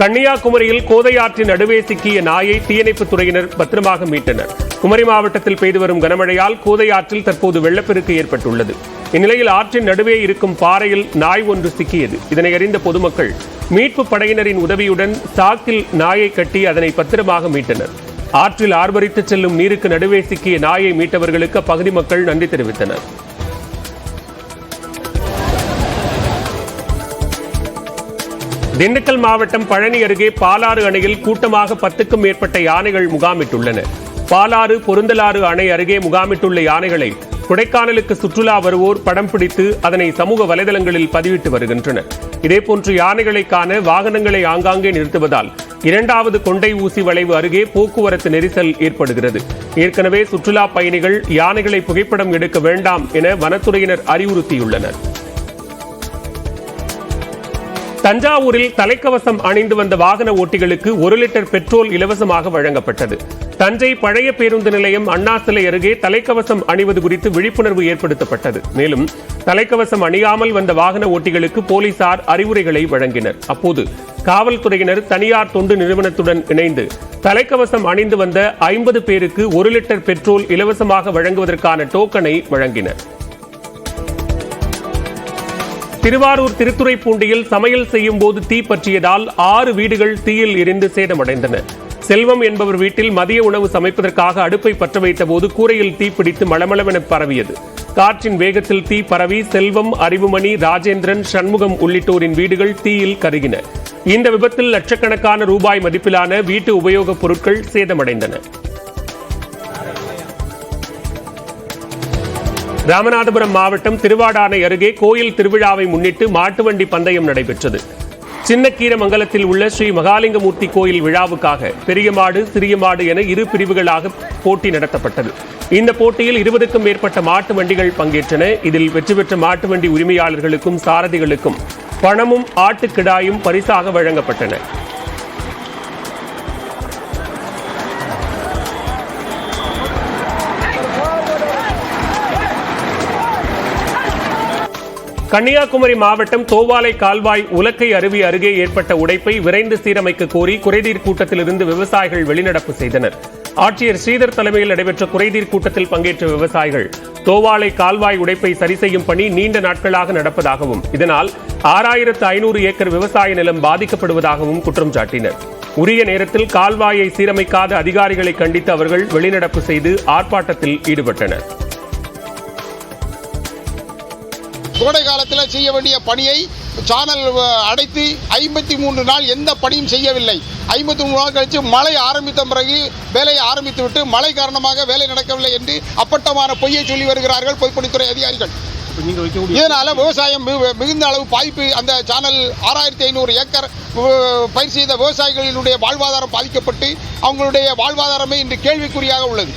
கன்னியாகுமரியில் கோதையாற்றின் நடுவே சிக்கிய நாயை தீயணைப்புத் துறையினர் பத்திரமாக மீட்டனர். குமரி மாவட்டத்தில் பெய்து வரும் கனமழையால் கோதையாற்றில் தற்போது வெள்ளப்பெருக்கு ஏற்பட்டுள்ளது. இந்நிலையில் ஆற்றின் நடுவே இருக்கும் பாறையில் நாய் ஒன்று சிக்கியது. இதனை அறிந்த பொதுமக்கள் மீட்பு படையினரின் உதவியுடன் சாக்கில் நாயை கட்டி அதனை பத்திரமாக மீட்டனர். ஆற்றில் ஆர்ப்பரித்து செல்லும் நீருக்கு நடுவே சிக்கிய நாயை மீட்டவர்களுக்கு அப்பகுதி மக்கள் நன்றி தெரிவித்தனர். திண்டுக்கல் மாவட்டம் பழனி அருகே பாலாறு அணையில் கூட்டமாக 10க்கும் மேற்பட்ட யானைகள் முகாமிட்டுள்ளன. பாலாறு பொருந்தலாறு அணை அருகே முகாமிட்டுள்ள யானைகளை கொடைக்கானலுக்கு சுற்றுலா வருவோர் படம் பிடித்து அதனை சமூக வலைதளங்களில் பதிவிட்டு வருகின்றனர். இதேபோன்று யானைகளை காண வாகனங்களை ஆங்காங்கே நிறுத்துவதால் 2வது கொண்டை ஊசி வளைவு அருகே போக்குவரத்து நெரிசல் ஏற்படுகிறது. ஏற்கனவே சுற்றுலா பயணிகள் யானைகளை புகைப்படம் எடுக்க வேண்டாம் என வனத்துறையினர் அறிவுறுத்தியுள்ளனர். தஞ்சாவூரில் தலைக்கவசம் அணிந்து வந்த வாகன ஓட்டிகளுக்கு 1 லிட்டர் பெட்ரோல் இலவசமாக வழங்கப்பட்டது. தஞ்சை பழைய பேருந்து நிலையம் அண்ணா சிலை அருகே தலைக்கவசம் அணிவது குறித்து விழிப்புணர்வு ஏற்படுத்தப்பட்டது. மேலும் தலைக்கவசம் அணியாமல் வந்த வாகன ஓட்டிகளுக்கு போலீசார் அறிவுரைகளை வழங்கினர். அப்போது காவல்துறையினர் தனியார் தொண்டு நிறுவனத்துடன் இணைந்து தலைக்கவசம் அணிந்து வந்த 50 பேருக்கு 1 லிட்டர் பெட்ரோல் இலவசமாக வழங்குவதற்கான டோக்கனை வழங்கினர். திருவாரூர் திருத்துறைப்பூண்டியில் சமையல் செய்யும் போது தீ பற்றியதால் 6 வீடுகள் தீயில் எரிந்து சேதமடைந்தன. செல்வம் என்பவர் வீட்டில் மதிய உணவு சமைப்பதற்காக அடுப்பை பற்ற வைத்த போது கூரையில் தீ பிடித்து மளமளவென பரவியது. காற்றின் வேகத்தில் தீ பரவி செல்வம், அறிவுமணி, ராஜேந்திரன், சண்முகம் உள்ளிட்டோரின் வீடுகள் தீயில் கருகின. இந்த விபத்தில் லட்சக்கணக்கான ரூபாய் மதிப்பிலான வீட்டு உபயோகப் பொருட்கள் சேதமடைந்தன. ராமநாதபுரம் மாவட்டம் திருவாடானை அருகே கோயில் திருவிழாவை முன்னிட்டு மாட்டு வண்டி பந்தயம் நடைபெற்றது. சின்னக்கீரமங்கலத்தில் உள்ள ஸ்ரீ மகாலிங்கமூர்த்தி கோயில் விழாவுக்காக பெரிய மாடு, சிறிய மாடு என 2 பிரிவுகளாக போட்டி நடத்தப்பட்டது. இந்த போட்டியில் 20க்கும் மேற்பட்ட மாட்டு வண்டிகள் பங்கேற்றன. இதில் வெற்றி பெற்ற மாட்டு வண்டி உரிமையாளர்களுக்கும் சாரதிகளுக்கும் பணமும் ஆட்டுக்கிடாயும் பரிசாக வழங்கப்பட்டன. கன்னியாகுமரி மாவட்டம் தோவாலை கால்வாய் உலக்கை அருவி அருகே ஏற்பட்ட உடைப்பை விரைந்து சீரமைக்க கோரி குறைதீர் கூட்டத்திலிருந்து விவசாயிகள் வெளிநடப்பு செய்தனர். ஆட்சியர் ஸ்ரீதர் தலைமையில் நடைபெற்ற குறைதீர் கூட்டத்தில் பங்கேற்ற விவசாயிகள் தோவாலை கால்வாய் உடைப்பை சரி செய்யும் பணி நீண்ட நாட்களாக நடப்பதாகவும் இதனால் 6500 ஏக்கர் விவசாய நிலம் பாதிக்கப்படுவதாகவும் குற்றம் சாட்டினர். உரிய நேரத்தில் கால்வாயை சீரமைக்காத அதிகாரிகளை கண்டித்து அவர்கள் வெளிநடப்பு செய்து ஆர்ப்பாட்டத்தில் ஈடுபட்டனர். கோடை காலத்தில் செய்ய வேண்டிய பணியை சானல் அடைத்து 53 நாள் எந்த பணியும் செய்யவில்லை. 53 நாள் கழித்து மழை ஆரம்பித்த பிறகு வேலையை ஆரம்பித்து விட்டு மழை காரணமாக வேலை நடக்கவில்லை என்று அப்பட்டமான பொய்யை சொல்லி வருகிறார்கள் பொதுப்பணித்துறை அதிகாரிகள். இதனால விவசாயம் மிகுந்த அளவு பாதிப்பு. அந்த சானல் 6500 ஏக்கர் பயிர் செய்த விவசாயிகளினுடைய வாழ்வாதாரம் பாதிக்கப்பட்டு அவங்களுடைய வாழ்வாதாரமே இன்று கேள்விக்குறியாக உள்ளது.